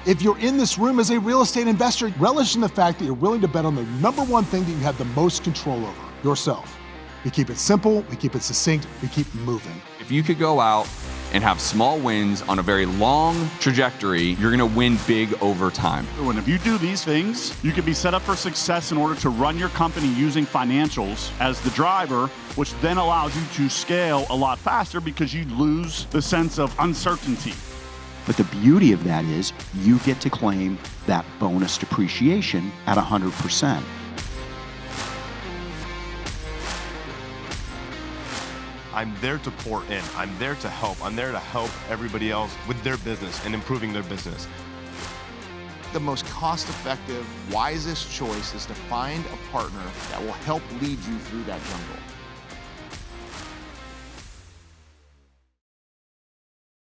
If you're in this room as a real estate investor, relish in the fact that you're willing to bet on the number one thing that you have the most control over, yourself. We keep it simple, we keep it succinct, we keep moving. If you could go out and have small wins on a very long trajectory, you're gonna win big over time. And if you do these things, you can be set up for success in order to run your company using financials as the driver, which then allows you to scale a lot faster because you lose the sense of uncertainty. But the beauty of that is you get to claim that bonus depreciation at 100%. I'm there to pour in. I'm there to help. I'm there to help everybody else with their business and improving their business. The most cost-effective, wisest choice is to find a partner that will help lead you through that jungle.